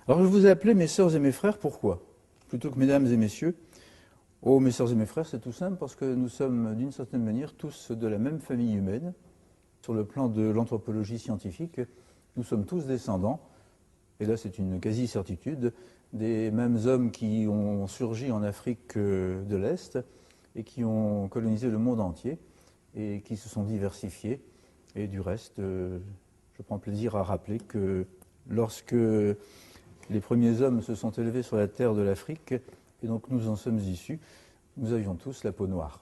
Alors je vous ai appelé mes sœurs et mes frères, pourquoi? Plutôt que mesdames et messieurs. Oh, mes sœurs et mes frères, c'est tout simple parce que nous sommes d'une certaine manière tous de la même famille humaine. Sur le plan de l'anthropologie scientifique, nous sommes tous descendants, et là c'est une quasi-certitude, des mêmes hommes qui ont surgi en Afrique de l'Est et qui ont colonisé le monde entier et qui se sont diversifiés. Et du reste, je prends plaisir à rappeler que lorsque les premiers hommes se sont élevés sur la terre de l'Afrique, et donc nous en sommes issus, nous avions tous la peau noire.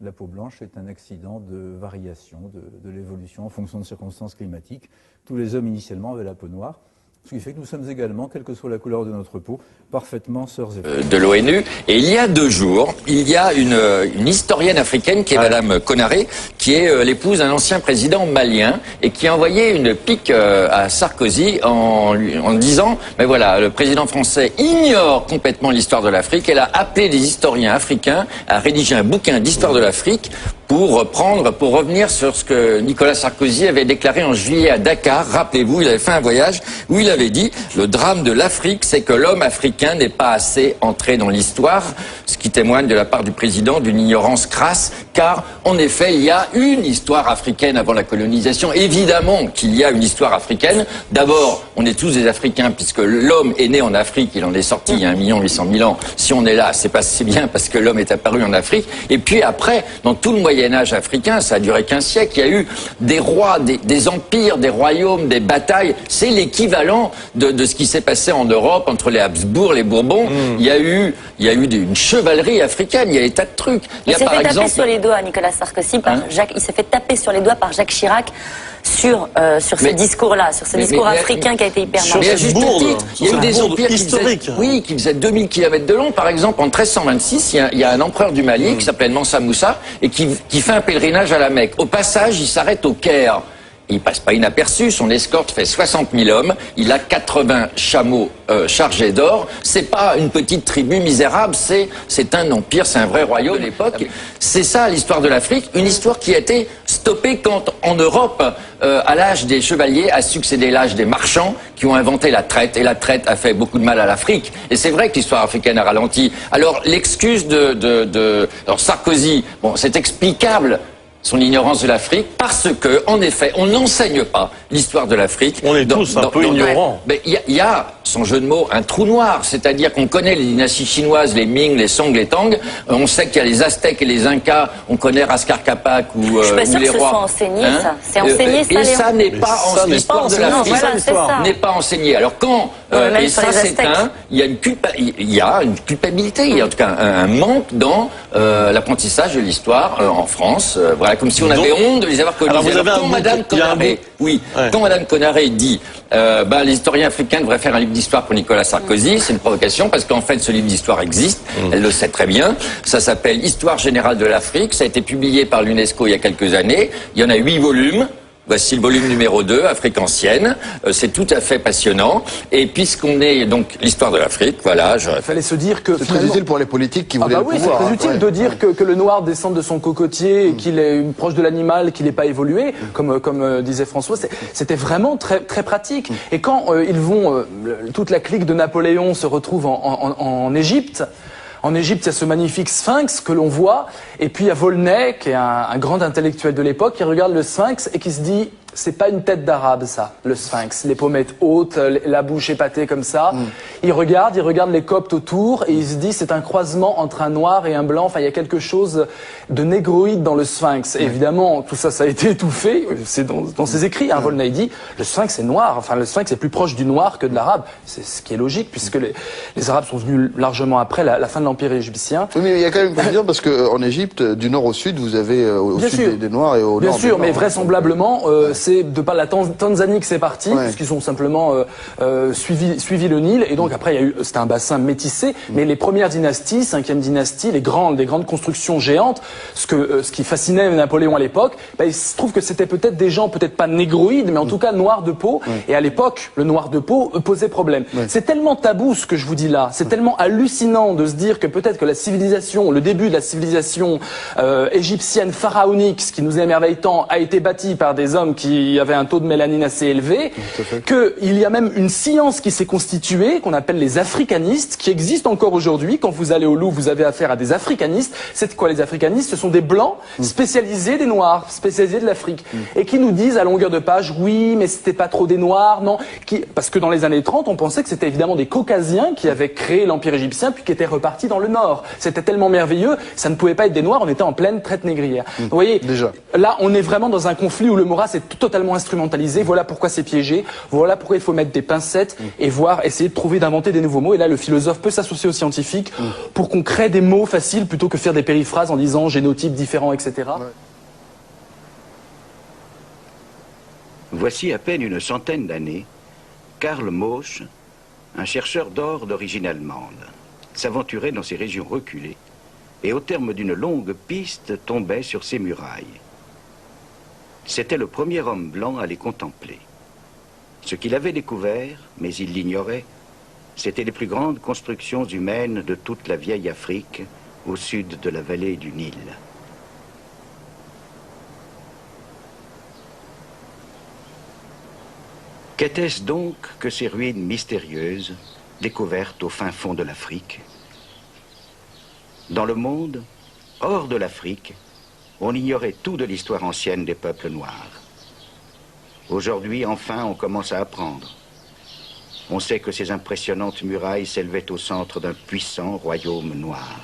La peau blanche est un accident de variation de l'évolution en fonction de circonstances climatiques. Tous les hommes initialement avaient la peau noire. Ce qui fait que nous sommes également, quelle que soit la couleur de notre peau, parfaitement sœurs et frères. De l'ONU. Et il y a 2 jours, il y a une historienne africaine qui est Madame Konaré, qui est l'épouse d'un ancien président malien et qui a envoyé une pique à Sarkozy en disant, mais voilà, le président français ignore complètement l'histoire de l'Afrique. Elle a appelé des historiens africains à rédiger un bouquin d'histoire de l'Afrique pour revenir sur ce que Nicolas Sarkozy avait déclaré en juillet à Dakar. Rappelez-vous, il avait fait un voyage où il avait dit « Le drame de l'Afrique, c'est que l'homme africain n'est pas assez entré dans l'histoire », ce qui témoigne de la part du président d'une ignorance crasse, car en effet, il y a une histoire africaine avant la colonisation. Évidemment qu'il y a une histoire africaine. D'abord, on est tous des Africains, puisque l'homme est né en Afrique, il en est sorti il y a 1 800 000 ans. Si on est là, c'est pas si bien parce que l'homme est apparu en Afrique. Et puis après, dans tout le Moyen-Âge africain, ça a duré qu'1 siècle, il y a eu des rois, des empires, des royaumes, des batailles. C'est l'équivalent de ce qui s'est passé en Europe entre les Habsbourg, les Bourbons. Il y a eu une chevalerie africaine, il y a des tas de trucs. Il s'est fait taper sur les doigts, Nicolas Sarkozy, par il s'est fait taper sur les doigts par Jacques Chirac sur ce discours-là, sur ce discours africain qui a été hyper marquant. Mais à juste titre, il y a eu des empires qui faisaient 2000 km de long. Par exemple, en 1326, il y a un empereur du Mali qui s'appelait Mansa Moussa et qui fait un pèlerinage à la Mecque. Au passage, il s'arrête au Caire. Il passe pas inaperçu, son escorte fait 60 000 hommes, il a 80 chameaux chargés d'or. C'est pas une petite tribu misérable, c'est un empire, c'est un vrai royaume de l'époque. C'est ça l'histoire de l'Afrique, une histoire qui a été stoppée quand en Europe, à l'âge des chevaliers, a succédé l'âge des marchands qui ont inventé la traite, et la traite a fait beaucoup de mal à l'Afrique. Et c'est vrai que l'histoire africaine a ralenti. Alors l'excuse alors Sarkozy, bon, c'est explicable, son ignorance de l'Afrique, parce que, en effet, on n'enseigne pas l'histoire de l'Afrique. On est tous un peu ignorants. Mais il y a, sans jeu de mots, un trou noir. C'est-à-dire qu'on connaît les dynasties chinoises, les Ming, les Song, les Tang. On sait qu'il y a les Aztèques et les Incas. On connaît Raskar Capac ou les rois. Je suis pas sûre que ce soit enseigné, ça. C'est enseigné, ça, et ça n'est pas enseigné. L'histoire de l'Afrique n'est pas enseignée. Alors quand, et ça c'est il y a une culpabilité, il y a en tout cas un manque dans l'apprentissage de l'histoire en France. Voilà, comme si on avait honte de les avoir colonisés. Alors quand Madame Konaré, quand Madame Konaré dit les historiens africains devraient faire un livre d'histoire pour Nicolas Sarkozy, c'est une provocation parce qu'en fait ce livre d'histoire existe, elle le sait très bien. Ça s'appelle Histoire générale de l'Afrique, ça a été publié par l'UNESCO il y a quelques années. Il y en a 8 volumes. Voici le volume numéro 2, Afrique ancienne. C'est tout à fait passionnant. Et puisqu'on est donc l'histoire de l'Afrique, voilà. Il fallait se dire que c'est très utile pour les politiques qui voulaient le pouvoir. C'est très utile de dire que le noir descend de son cocotier et qu'il est proche de l'animal, qu'il n'est pas évolué, comme disait François. C'était vraiment très très pratique. Et quand ils vont, toute la clique de Napoléon se retrouve en Égypte. En Égypte, il y a ce magnifique sphinx que l'on voit, et puis il y a Volney, qui est un grand intellectuel de l'époque, qui regarde le sphinx et qui se dit « c'est pas une tête d'arabe, ça, le sphinx. Les pommettes hautes, la bouche épatée comme ça. » Il regarde les Coptes autour, et il se dit « c'est un croisement entre un noir et un blanc. » Enfin, il y a quelque chose de négroïde dans le sphinx. Et évidemment, tout ça, ça a été étouffé. C'est dans ses écrits. Volney dit « le sphinx est noir. Enfin, le sphinx est plus proche du noir que de l'arabe. » C'est ce qui est logique, puisque les Arabes sont venus largement après la fin de l'Empire égyptien. Oui, mais il y a quand même une dire parce qu'en Égypte, du nord au sud, vous avez au sud des Noirs et au nord. Bien sûr, mais vraisemblablement, c'est de par la Tanzanie que c'est parti, puisqu'ils ont simplement suivi le Nil. Et donc après, c'était un bassin métissé. Mais les premières dynasties, 5e dynastie, les grandes constructions géantes, ce qui fascinait Napoléon à l'époque, il se trouve que c'était peut-être des gens, peut-être pas négroïdes, mais en tout cas noirs de peau. Et à l'époque, le noir de peau posait problème. C'est tellement tabou ce que je vous dis là. C'est tellement hallucinant de se dire que peut-être que la civilisation, le début de la civilisation égyptienne pharaonique, ce qui nous émerveille tant, a été bâti par des hommes qui il y avait un taux de mélanine assez élevé, qu'il y a même une science qui s'est constituée, qu'on appelle les africanistes, qui existe encore aujourd'hui. Quand vous allez au Louvre, vous avez affaire à des africanistes. C'est quoi les africanistes? Ce sont des blancs spécialisés des noirs, spécialisés de l'Afrique, et qui nous disent à longueur de page, oui, mais c'était pas trop des noirs, non. Parce que dans les années 30, on pensait que c'était évidemment des caucasiens qui avaient créé l'Empire égyptien, puis qui étaient repartis dans le nord. C'était tellement merveilleux, ça ne pouvait pas être des noirs, on était en pleine traite négrière. Vous voyez, déjà, là, on est vraiment dans un conflit où le Maurras est totalement instrumentalisé. Voilà pourquoi c'est piégé. Voilà pourquoi il faut mettre des pincettes et essayer de trouver, d'inventer des nouveaux mots. Et là, le philosophe peut s'associer aux scientifiques pour qu'on crée des mots faciles plutôt que faire des périphrases en disant génotypes différents, etc. Ouais. Voici à peine une centaine d'années, Karl Mauch, un chercheur d'or d'origine allemande, s'aventurait dans ces régions reculées et au terme d'une longue piste tombait sur ces murailles. C'était le premier homme blanc à les contempler. Ce qu'il avait découvert, mais il l'ignorait, c'étaient les plus grandes constructions humaines de toute la vieille Afrique, au sud de la vallée du Nil. Qu'était-ce donc que ces ruines mystérieuses, découvertes au fin fond de l'Afrique? Dans le monde, hors de l'Afrique, on ignorait tout de l'histoire ancienne des peuples noirs. Aujourd'hui, enfin, on commence à apprendre. On sait que ces impressionnantes murailles s'élevaient au centre d'un puissant royaume noir.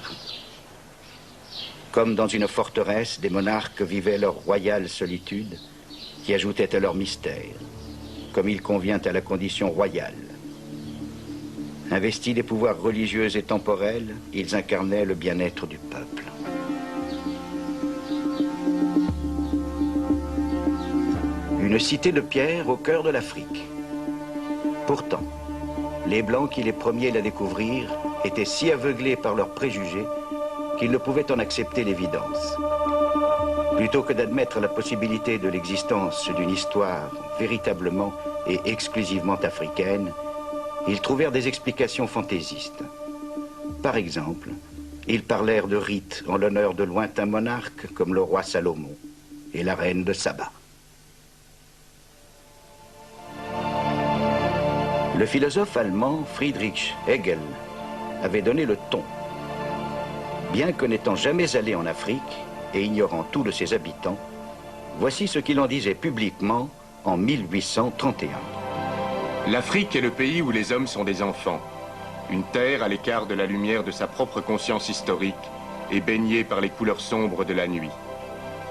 Comme dans une forteresse, des monarques vivaient leur royale solitude, qui ajoutait à leur mystère, comme il convient à la condition royale. Investis des pouvoirs religieux et temporels, ils incarnaient le bien-être du peuple. Une cité de pierre au cœur de l'Afrique. Pourtant, les Blancs qui les premiers la découvrirent étaient si aveuglés par leurs préjugés qu'ils ne pouvaient en accepter l'évidence. Plutôt que d'admettre la possibilité de l'existence d'une histoire véritablement et exclusivement africaine, ils trouvèrent des explications fantaisistes. Par exemple, ils parlèrent de rites en l'honneur de lointains monarques comme le roi Salomon et la reine de Saba. Le philosophe allemand Friedrich Hegel avait donné le ton. Bien que n'étant jamais allé en Afrique et ignorant tout de ses habitants, voici ce qu'il en disait publiquement en 1831. L'Afrique est le pays où les hommes sont des enfants. Une terre à l'écart de la lumière de sa propre conscience historique et baignée par les couleurs sombres de la nuit.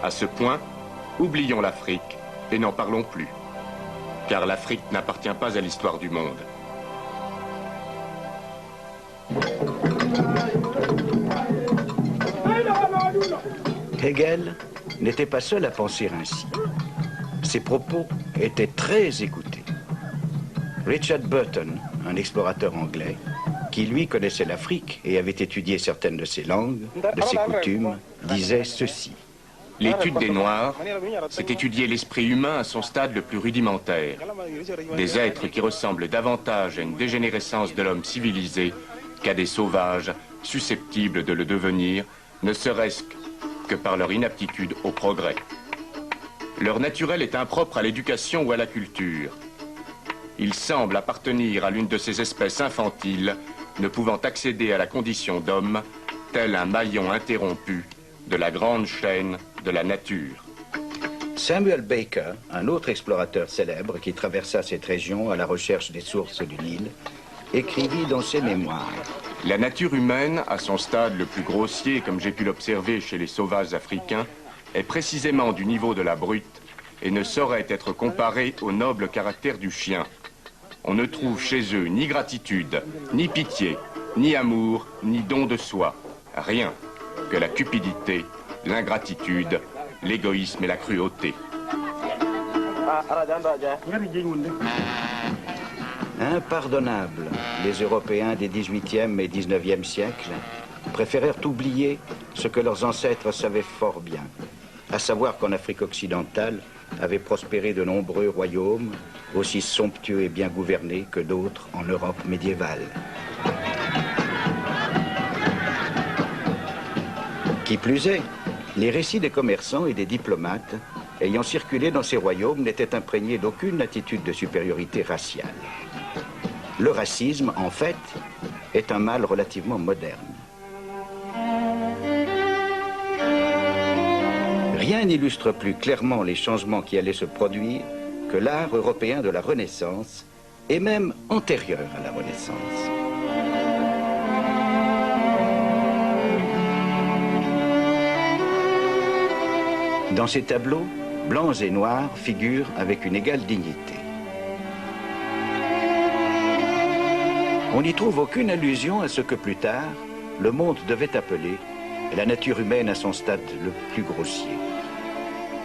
À ce point, oublions l'Afrique et n'en parlons plus. Car l'Afrique n'appartient pas à l'histoire du monde. Hegel n'était pas seul à penser ainsi. Ses propos étaient très écoutés. Richard Burton, un explorateur anglais, qui lui connaissait l'Afrique et avait étudié certaines de ses langues, de ses coutumes, disait ceci. L'étude des Noirs, c'est étudier l'esprit humain à son stade le plus rudimentaire. Des êtres qui ressemblent davantage à une dégénérescence de l'homme civilisé qu'à des sauvages susceptibles de le devenir, ne serait-ce que par leur inaptitude au progrès. Leur naturel est impropre à l'éducation ou à la culture. Ils semblent appartenir à l'une de ces espèces infantiles ne pouvant accéder à la condition d'homme, tel un maillon interrompu de la grande chaîne de la nature. Samuel Baker, un autre explorateur célèbre qui traversa cette région à la recherche des sources du Nil, écrivit dans ses mémoires. La nature humaine, à son stade le plus grossier, comme j'ai pu l'observer chez les sauvages africains, est précisément du niveau de la brute et ne saurait être comparée au noble caractère du chien. On ne trouve chez eux ni gratitude, ni pitié, ni amour, ni don de soi. Rien que la cupidité, l'ingratitude, l'égoïsme et la cruauté. Impardonnable, les Européens des XVIIIe et XIXe siècles préférèrent oublier ce que leurs ancêtres savaient fort bien, à savoir qu'en Afrique occidentale avaient prospéré de nombreux royaumes, aussi somptueux et bien gouvernés que d'autres en Europe médiévale. Qui plus est, les récits des commerçants et des diplomates ayant circulé dans ces royaumes n'étaient imprégnés d'aucune attitude de supériorité raciale. Le racisme, en fait, est un mal relativement moderne. Rien n'illustre plus clairement les changements qui allaient se produire que l'art européen de la Renaissance, et même antérieur à la Renaissance. Dans ces tableaux, blancs et noirs figurent avec une égale dignité. On n'y trouve aucune allusion à ce que plus tard, le monde devait appeler la nature humaine à son stade le plus grossier.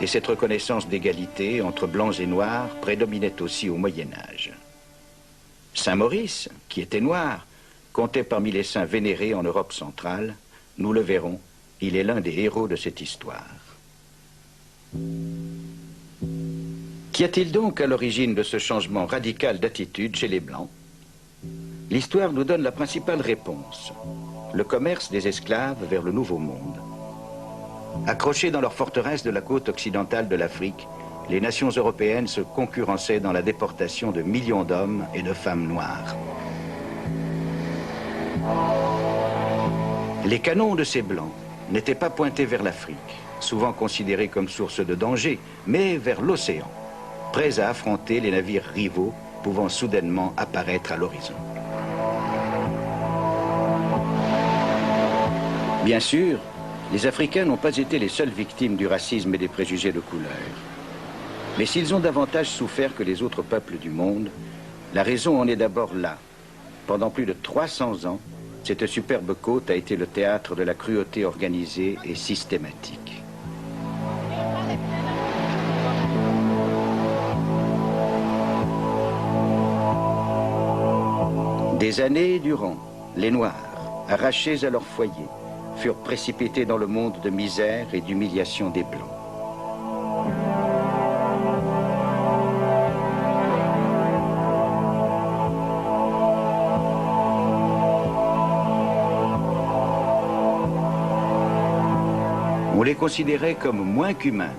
Et cette reconnaissance d'égalité entre blancs et noirs prédominait aussi au Moyen-Âge. Saint Maurice, qui était noir, comptait parmi les saints vénérés en Europe centrale. Nous le verrons, il est l'un des héros de cette histoire. Qu'y a-t-il donc à l'origine de ce changement radical d'attitude chez les Blancs? L'histoire nous donne la principale réponse: le commerce des esclaves vers le Nouveau Monde. Accrochés dans leurs forteresses de la côte occidentale de l'Afrique, les nations européennes se concurrençaient dans la déportation de millions d'hommes et de femmes noires. Les canons de ces Blancs n'étaient pas pointés vers l'Afrique, souvent considérée comme source de danger, mais vers l'océan, prêts à affronter les navires rivaux pouvant soudainement apparaître à l'horizon. Bien sûr, les Africains n'ont pas été les seules victimes du racisme et des préjugés de couleur. Mais s'ils ont davantage souffert que les autres peuples du monde, la raison en est d'abord là. Pendant plus de 300 ans, cette superbe côte a été le théâtre de la cruauté organisée et systématique. Des années durant, les Noirs, arrachés à leur foyer, furent précipités dans le monde de misère et d'humiliation des Blancs. On les considérait comme moins qu'humains,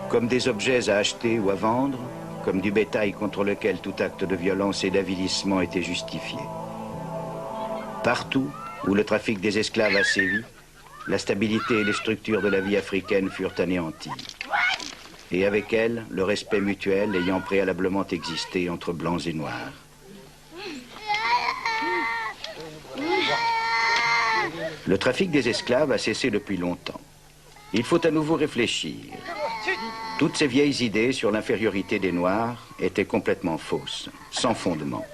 comme des objets à acheter ou à vendre, comme du bétail contre lequel tout acte de violence et d'avilissement était justifié. Partout où le trafic des esclaves a sévi, la stabilité et les structures de la vie africaine furent anéanties. Et avec elles, le respect mutuel ayant préalablement existé entre blancs et noirs. Le trafic des esclaves a cessé depuis longtemps. Il faut à nouveau réfléchir. Toutes ces vieilles idées sur l'infériorité des Noirs étaient complètement fausses, sans fondement.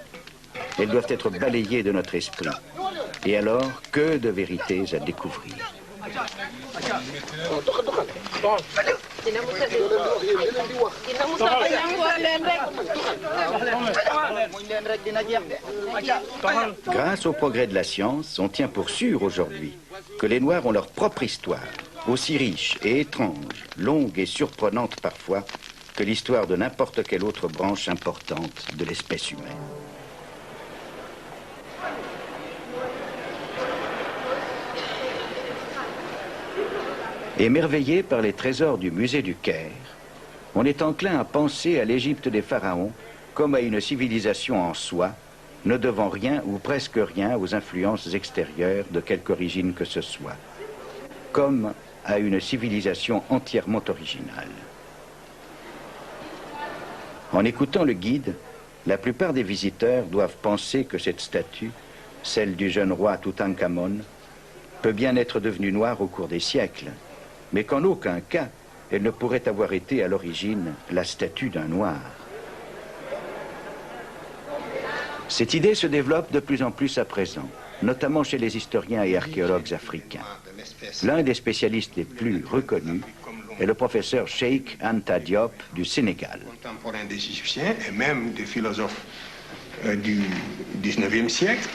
Elles doivent être balayées de notre esprit. Et alors, que de vérités à découvrir. Grâce au progrès de la science, on tient pour sûr aujourd'hui que les Noirs ont leur propre histoire, aussi riche et étrange, longue et surprenante parfois, que l'histoire de n'importe quelle autre branche importante de l'espèce humaine. Émerveillé par les trésors du musée du Caire, on est enclin à penser à l'Égypte des pharaons comme à une civilisation en soi, ne devant rien ou presque rien aux influences extérieures de quelque origine que ce soit, comme à une civilisation entièrement originale. En écoutant le guide, la plupart des visiteurs doivent penser que cette statue, celle du jeune roi Toutankhamon, peut bien être devenue noire au cours des siècles, mais qu'en aucun cas, elle ne pourrait avoir été à l'origine la statue d'un noir. Cette idée se développe de plus en plus à présent, notamment chez les historiens et archéologues africains. L'un des spécialistes les plus reconnus est le professeur Cheikh Anta Diop du Sénégal. Contemporain des Égyptiens et même des philosophes du 19e siècle.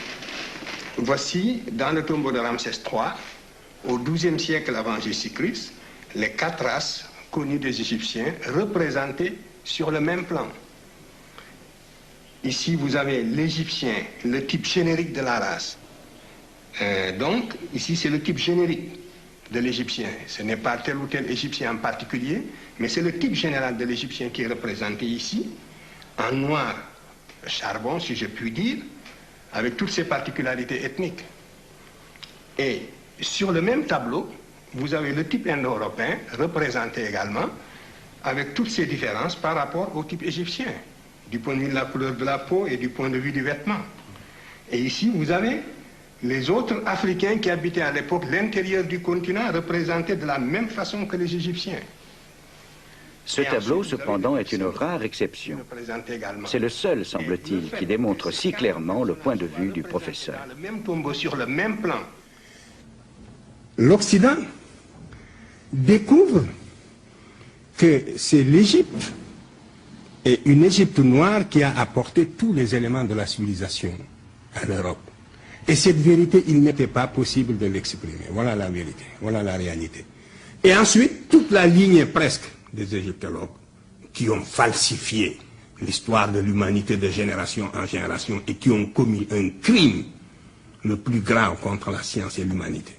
Voici, dans le tombeau de Ramsès III, au XIIe siècle avant Jésus-Christ, les 4 races connues des Égyptiens représentées sur le même plan. Ici, vous avez l'Égyptien, le type générique de la race. Donc, ici, c'est le type générique. de l'Égyptien. Ce n'est pas tel ou tel Égyptien en particulier, mais c'est le type général de l'Égyptien qui est représenté ici, en noir charbon, si je puis dire, avec toutes ses particularités ethniques. Et sur le même tableau, vous avez le type indo-européen représenté également, avec toutes ses différences par rapport au type égyptien, du point de vue de la couleur de la peau et du point de vue du vêtement. Et ici, vous avez les autres Africains qui habitaient à l'époque l'intérieur du continent représentés de la même façon que les Égyptiens. Ce tableau, cependant, est une rare exception. C'est le seul, semble-t-il, qui démontre si clairement le point de vue du professeur. Le même tombeau sur le même plan. L'Occident découvre que c'est l'Égypte et une Égypte noire qui a apporté tous les éléments de la civilisation à l'Europe. Et cette vérité, il n'était pas possible de l'exprimer. Voilà la vérité, voilà la réalité. Et ensuite, toute la ligne presque des égyptologues qui ont falsifié l'histoire de l'humanité de génération en génération et qui ont commis un crime le plus grave contre la science et l'humanité.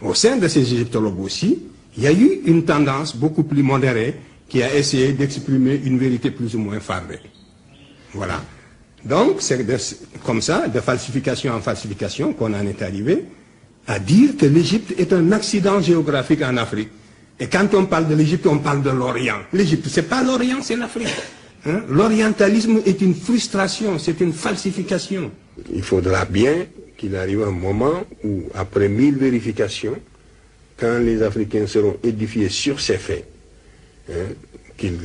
Au sein de ces égyptologues aussi, il y a eu une tendance beaucoup plus modérée qui a essayé d'exprimer une vérité plus ou moins fardée. Voilà. Donc, c'est comme ça, de falsification en falsification, qu'on en est arrivé à dire que l'Égypte est un accident géographique en Afrique. Et quand on parle de l'Égypte, on parle de l'Orient. L'Égypte, c'est pas l'Orient, c'est l'Afrique. Hein? L'orientalisme est une frustration, c'est une falsification. Il faudra bien qu'il arrive un moment où, après 1000 vérifications, quand les Africains seront édifiés sur ces faits, hein, qu'ils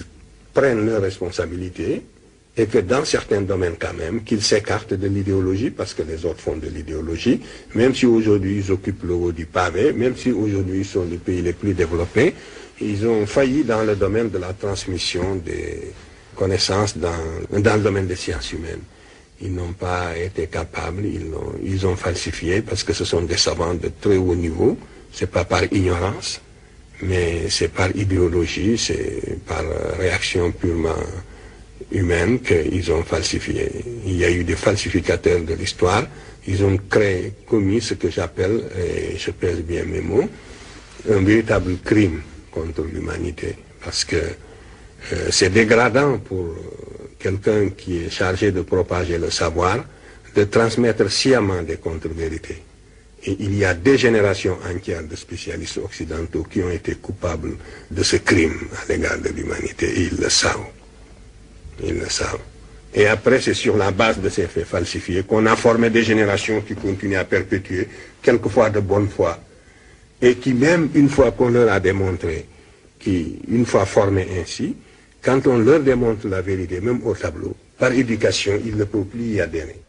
prennent leurs responsabilités, et que dans certains domaines quand même, qu'ils s'écartent de l'idéologie, parce que les autres font de l'idéologie, même si aujourd'hui ils occupent le haut du pavé, même si aujourd'hui ils sont les pays les plus développés, ils ont failli dans le domaine de la transmission des connaissances dans le domaine des sciences humaines. Ils n'ont pas été capables, ils ont falsifié, parce que ce sont des savants de très haut niveau, c'est pas par ignorance, mais c'est par idéologie, c'est par réaction purement humaine qu'ils ont falsifié. Il y a eu des falsificateurs de l'histoire, ils ont commis ce que j'appelle, et je pèse bien mes mots, un véritable crime contre l'humanité, parce que c'est dégradant pour quelqu'un qui est chargé de propager le savoir, de transmettre sciemment des contre-vérités. Et il y a des générations entières de spécialistes occidentaux qui ont été coupables de ce crime à l'égard de l'humanité, et ils le savent. Ils le savent. Et après, c'est sur la base de ces faits falsifiés qu'on a formé des générations qui continuent à perpétuer, quelquefois de bonne foi, et qui même, une fois qu'on leur a démontré, qui, une fois formés ainsi, quand on leur démontre la vérité, même au tableau, par éducation, ils ne peuvent plus y adhérer.